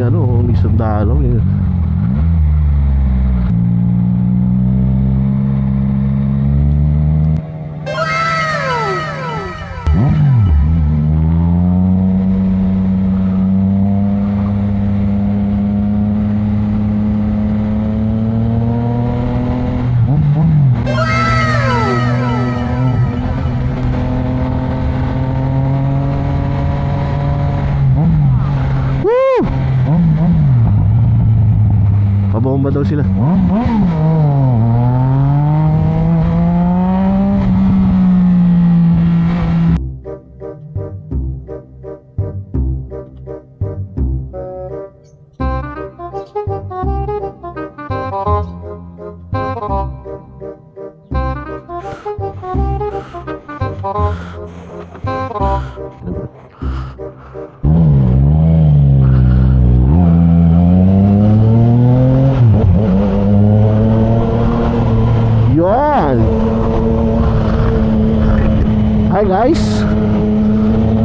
ano, may sundalo eh. Pabomba daw sila. Hi guys,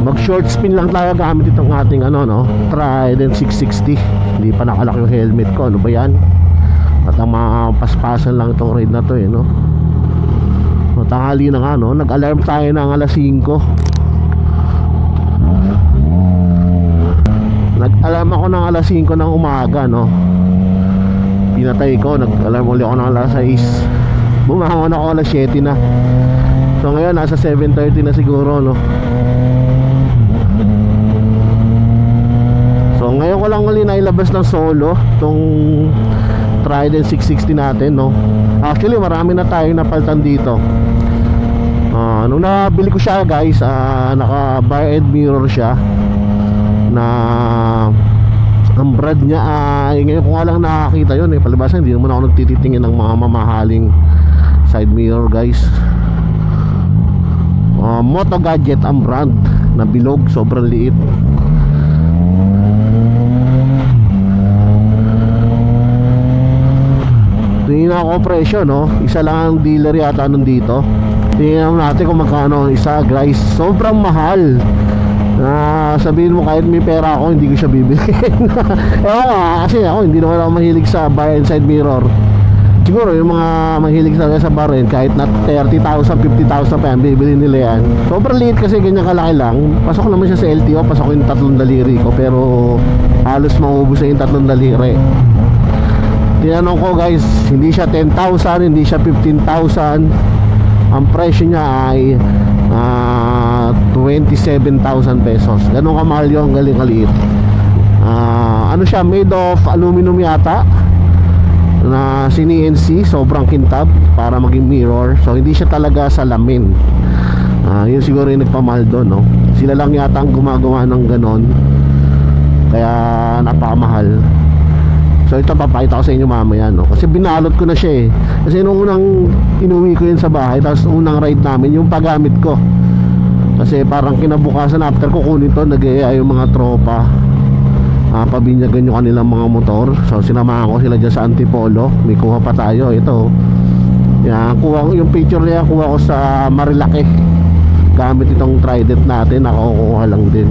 mag short spin lang tayo gamit itong ating ano no, Trident 660. Hindi pa nakalak yung helmet ko, ano ba yan? At ang mapaspasan lang itong ride na to eh no. So, tanghali na nga no, nag-alarm tayo ng alas 5. Nag-alarm ako ng alas 5 ng umaga no. Pinatay ko, nag-alarm ulit ako ng alas 6. Bumangon ako alas 7 na. So ngayon nasa 7:30 na siguro no. So ngayon ko lang ulit nailabas ng solo tong Trident 660 natin no. Actually marami na tayong napalitan dito. Nung nabili ko siya guys, naka bar and mirror siya na ang brand niya ngayon ko nga lang nakakita yun eh. Palibasan hindi naman ako nagtititingin ng mga mamahaling side mirror guys. Moto Gadget ang brand na bilog, sobrang liit. Tingnan ako presyo no, isa lang ang dealer yata nandito. Tingnan natin kung magkano isa guys. Sobrang mahal. Sabihin mo kahit may pera ako hindi ko siya bibilhin. Kasi ako hindi naman ako mahilig sa bar and side mirror. Siguro yung mga mahilig sa barin, kahit na 30,000, 50,000 pa yan, bibili nila yan. Sobrang liit kasi ganyan kalaki lang. Pasok naman siya sa LTO, pasok yung 3 daliri ko. Pero halos maubos na yung 3 daliri. Tinanong ko guys, hindi siya 10,000, hindi siya 15,000. Ang presyo niya ay 27,000 pesos. Ganun kamahal yung galing kaliit. Ano siya, made of aluminum yata na CNC, sobrang kintab para maging mirror. So hindi siya talaga salamin. Yun siguro yung nagpamahal doon no? Sila lang yata ang gumagawa ng ganon, kaya napakamahal. So ito papakita ko sa inyo mamaya no? Kasi binalot ko na siya eh. Kasi nung unang inuwi ko yun sa bahay, tapos unang ride namin yung paggamit ko. Kasi parang kinabukasan after ko kunin to, nag-iaya yung mga tropa, pabinyagan yung kanilang mga motor. So sinamahan ko sila dyan sa Antipolo. May kuha pa tayo. Ito yan, kuha ko yung picture niya, kuha ko sa Marilaki gamit itong Trident natin. Nakukuha lang din.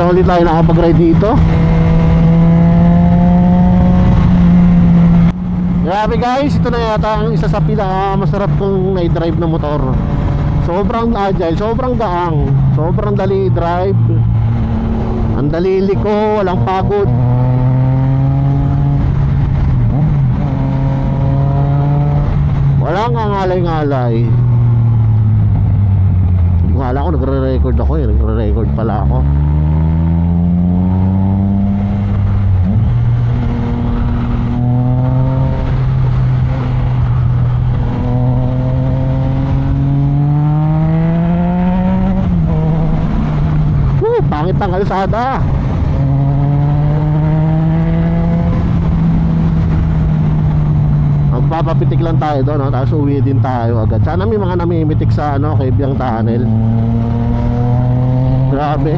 Ulit tayo nakapag-ride dito. Grabe guys, ito na yata ang isa sa pinakamasarap kong na-drive na motor. Sobrang agile, sobrang gaang, sobrang dali drive. Ang dali liko, walang pagod. Walang angalay-ngalay. Wala ko, nagre-record ako eh. Nagre-record pala ako. Pangit ang kalsada. magpapapitik lang tayo doon, no? Tapos uwi din tayo agad. Sana may mga namimitik sa ano, kay Biang Tunnel. Grabe.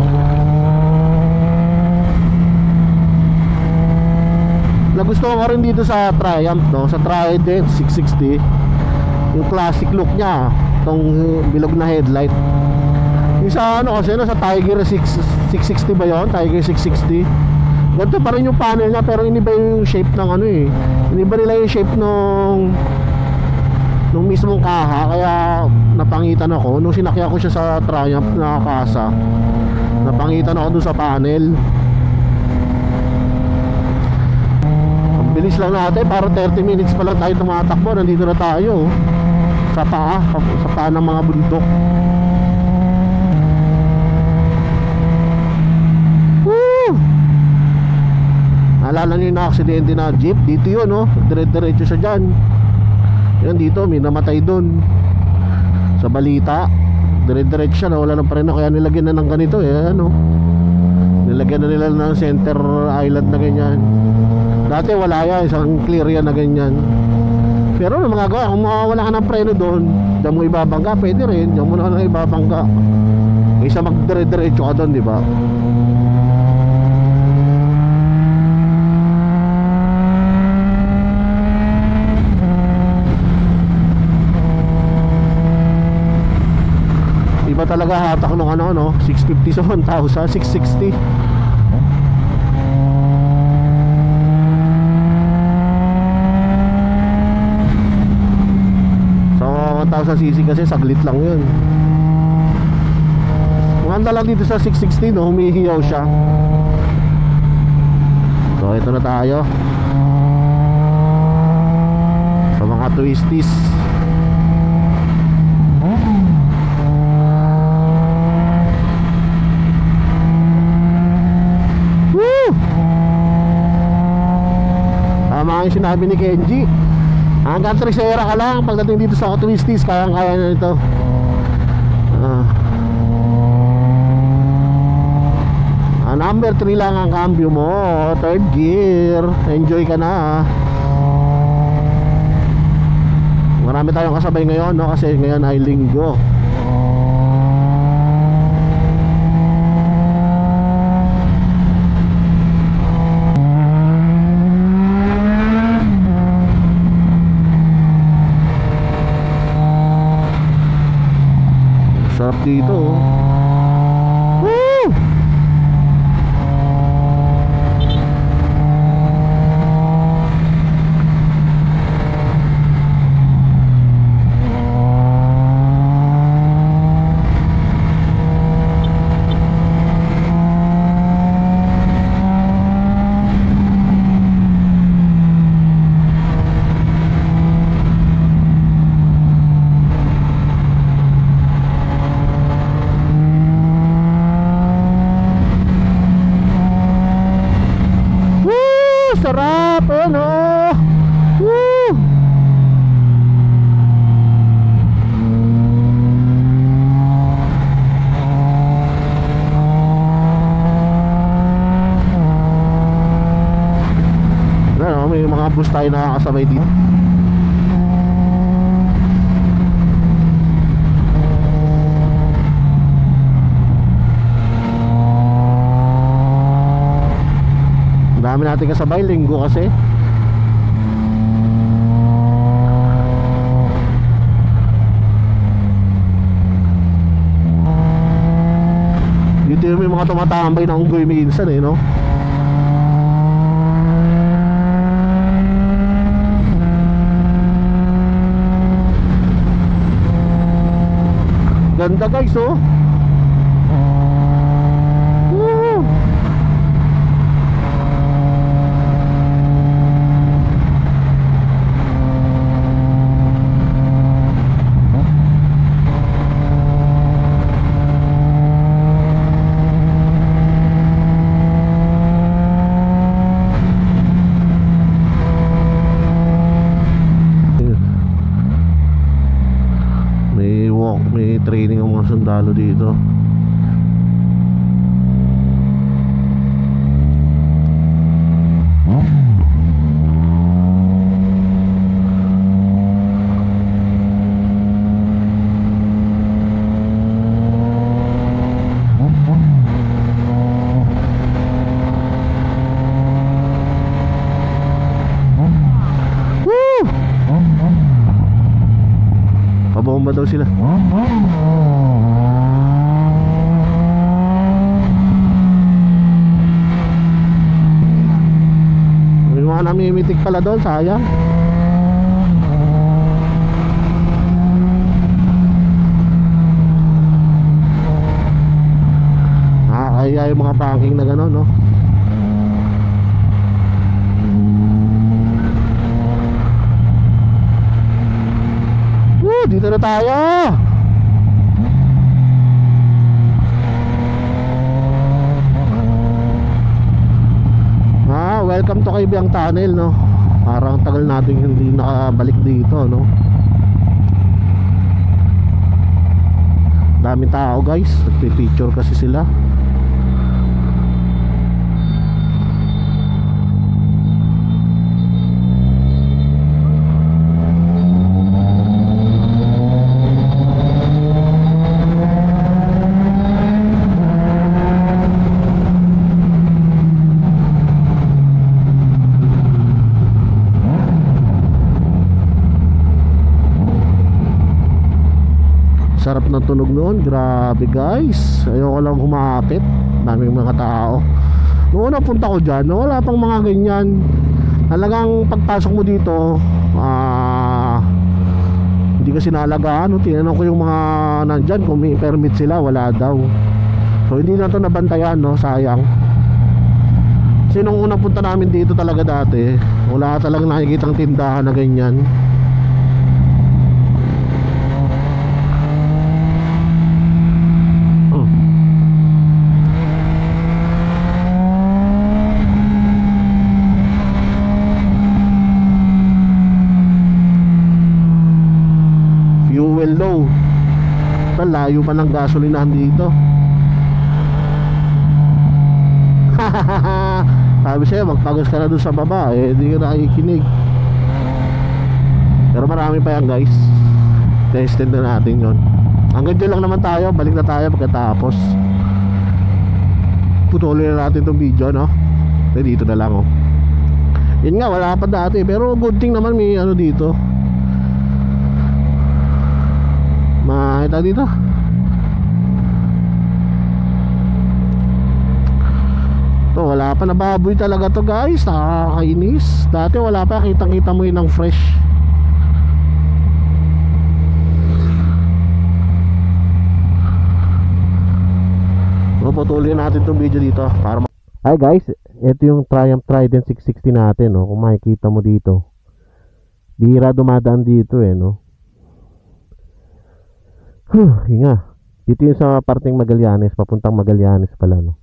Nagustuhan ko rin dito sa Triumph, no? Sa Trident 660, yung classic look niya, tong bilog na headlight. Yung sa ano kasi, no, sa Tiger 660 ba yun? Tiger 660. Ganito pa rin yung panel niya, pero iniba yung shape ng ano eh. Iniba nila yung shape nung mismong kaha, kaya napangitan ako. Nung sinakya ko siya sa Triumph na kasa, napangitan ako dun sa panel. Ang bilis lang natin, para 30 minutes pa lang tayo tumatakbo. Nandito na tayo sa paa ng mga bundok. Naalala nyo yung na-aksidente na jeep? Dito yun, no? Dire-diretso siya dyan. Yan dito, may namatay dun sa balita. Dire-diretso siya, nawala ng preno. Kaya nilagyan na ng ganito eh, ano? Nilagyan na nila ng center island na ganyan. Dati wala yan, isang clear yan na ganyan. Pero ano magagawa? Kung wala ka ng preno doon, diyan mo ibabangga, pwede rin. Diyan mo na ibabangga. Isa magdire-diretso ka doon, di ba? Iba talaga hatak nung ano, no? 650 sa 1,000, 660. So 1,000cc kasi saglit lang yun. Maganda lang dito sa 660, no? Humihiyaw siya. So ito na tayo sa mga twisties. Tama yung sinabi ni Kenji, hanggang 3 ka lang pagdating dito sa twisties, kayang-kaya na ito. Number 3 lang ang cambio mo, 3rd gear. Enjoy ka na. Marami tayong kasabay ngayon, no? Kasi ngayon ay linggo. Sarap dito, oh. Woo! Sarap, ano? Woo! Ano, may mga bus tayo nakakasabay dito. Dami natin kasabay, linggo kasi. Dito yung may mga tumatambay na unggoy minsan eh, no? Ganda guys, oh. May training ang mga sundalo dito. ba daw sila? May mga namimitik pala doon, sayang. Kaya yung mga parking na gano'n, no? Dito na tayo. Welcome to Kaibiyang Tunnel, no? Parang tagal natin hindi nakabalik dito, no? Daming tao, guys. Nagpipicture kasi sila. Sarap ng tunog noon, grabe guys. Ayoko lang humapit, daming mga tao. Noong una punta ko dyan, wala pang mga ganyan. Talagang pagpasok mo dito, hindi kasi naalagaan, no? Tinanong ko yung mga nandyan kung may permit sila, wala daw. So hindi na ito nabantayan, no? Sayang. Kasi nung unang punta namin dito talaga dati, wala talagang nakikitang tindahan na ganyan. Fuel low. Layo pa ng gasolinahan dito. Sabi sa'yo, magpagas ka na dun sa baba. Di ka nakikinig. Pero marami pa yan, guys. Tested na natin yon. Hanggang dyan lang naman tayo. Balik na tayo pagkatapos. Putuloy na natin itong video, no? Dito na lang, oh. Yun nga, wala pa dati. Pero good thing naman may ano dito. Makita dito. To, wala pa, nababoy talaga to, guys. Nakakainis. Dati wala pa, kitang-kita mo yun ng fresh. Putuloy natin itong video dito para Hi guys, ito yung Triumph Trident 660 natin, no? Kung makikita mo dito, bihira dumadaan dito, no? Hinga. Dito yung sa parting Magallanes, papuntang Magallanes pala, no?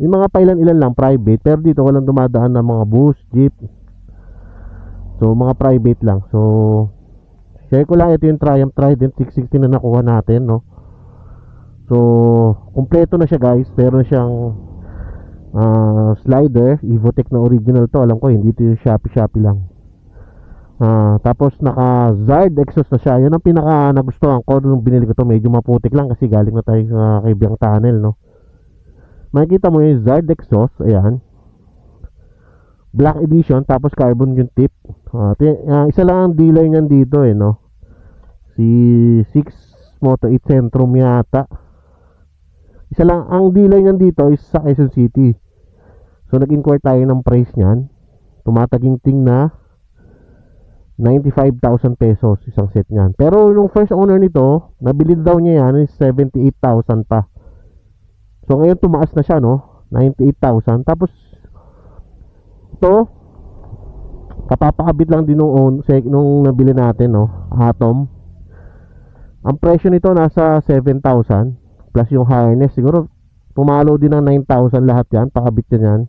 Yung mga pailan-ilan lang private, pero dito walang dumadaan ng mga bus, jeep. So mga private lang. So share ko lang, ito yung Triumph Trident 660 na nakuha natin, no? So kumpleto na siya, guys. Meron siyang slider, Evotech na original to. Alam ko hindi ito yung Shopee lang. Tapos naka Zard exhaust na siya. Yan ang pinaka nagustuhan ko nung binili ko to. Medyo maputik lang kasi galing na tayo sa Kaibiyang Tunnel, no? Makikita mo yung Zard exhaust. Ayan, Black Edition. Tapos carbon yung tip. Isa lang ang dealer nyan dito, no? Si 6 Moto 8 Centrum yata. Isa lang ang dealer nyan dito is sa Quezon City. So nag-inquire tayo ng price nyan. Tumataginting na 95,000 pesos isang set nyan. Pero yung first owner nito, nabili daw niya yan is 78,000 pa. So ngayon tumaas na siya, no? 98,000. Tapos ito, kapapakabit lang din nung nabili natin, no? Atom. Ang presyo nito nasa 7,000 plus yung harness. Siguro pumalo din ng 9,000 lahat yan, pakabit yan.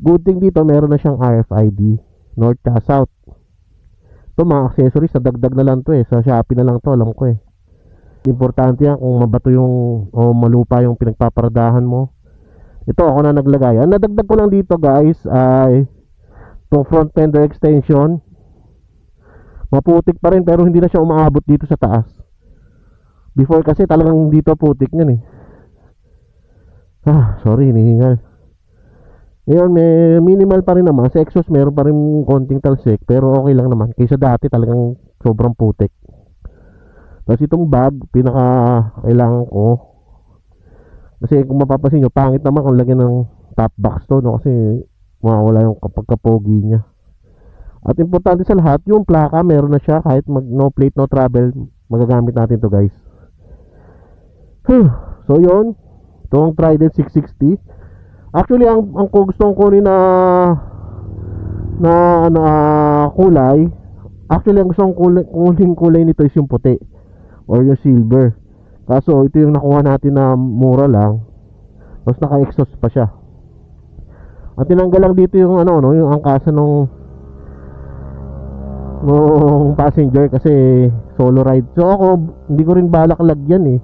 Good thing dito, meron na siyang RFID North ka South. Ito mga accessories, sa dagdag na lang to, sa Shopee na lang to, alam ko. Importante yan kung mabato yung o malupa yung pinagpaparadahan mo. Ito ako na naglagay. Ang nadagdag ko lang dito, guys, ay itong front fender extension. Maputik pa rin pero hindi na siya umaabot dito sa taas. Before kasi talagang dito putik niyan, sorry, hinihingal. Ngayon may minimal pa rin naman. Sa exhaust meron pa rin konting talsik, pero okay lang naman. Kaysa dati talagang sobrang putik. Tapos itong bag, pinaka kailangan ko. Kasi kung mapapansin nyo, pangit naman kung lagyan ng top box to, no? Kasi mawawala yung pagkapogi niya. At importante sa lahat, yung plaka, meron na siya. Kahit no plate, no travel, magagamit natin to guys. So yun, itong Trident 660. Actually, ang gusto kong kunin na kulay. Actually, ang gusto kong kulay nito is yung puti or yung silver. Kaso ito yung nakuha natin na mura lang. Tapos naka-exhaust pa siya. At tinanggal lang dito yung yung angkasa nung passenger kasi solo ride. So ako, hindi ko rin balak lagyan eh.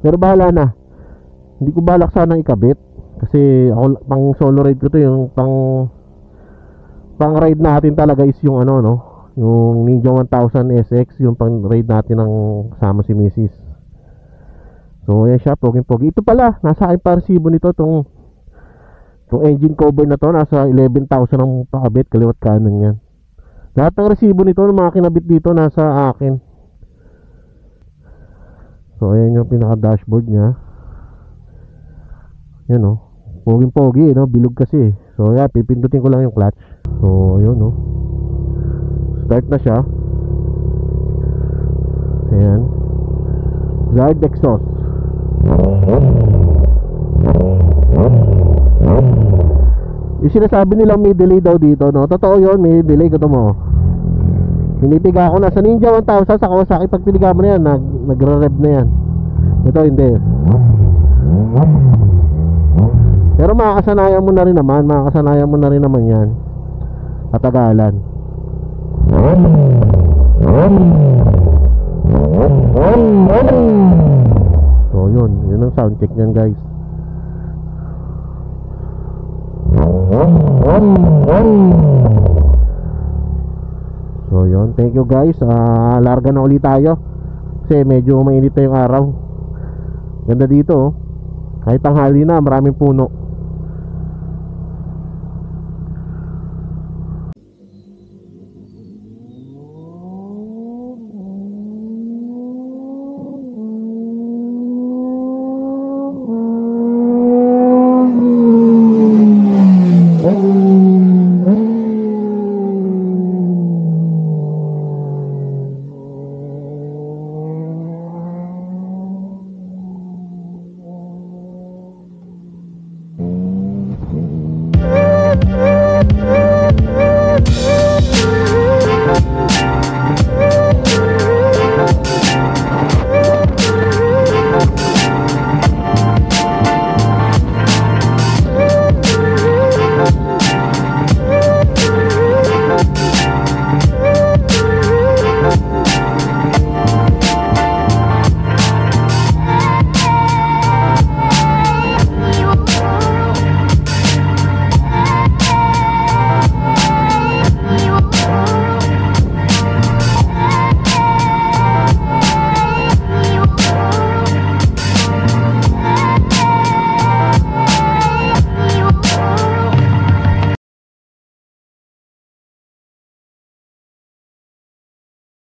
Pero bahala na. Hindi ko balak sanang ikabit kasi ako pang solo ride ko to, yung pang ride natin talaga is yung yung Ninja 1000 SX, yung pang ride natin ng kasama si Mrs. So yan siya, pogi. Ito pala, nasa akin pa resibo nito, tong engine cover na to, nasa 11,000 ang pakabit, kaliwat kanan yan. Lahat ng resibo nito, ng mga kinabit dito, nasa akin. So ayan yung pinaka dashboard nya. Yan pogi, no? Bilog kasi. So yan, pipindutin ko lang yung clutch. So yun, start na siya. Ayan, guard exhaust. Yung sinasabi nilang may delay daw dito, no? Totoo yun, may delay ko to mo. Pinipiga ko na sa Ninja 1000 sa Kawasaki. Pag piniga mo na yan, nagre-rev na yan. Ito hindi. Pero makakasanayan mo na rin naman yan. Katagalan. So yun ang sound check niyan guys. So yun, thank you guys. Larga na ulit tayo kasi medyo mainit na yung araw. Ganda dito kahit tanghali na, maraming puno.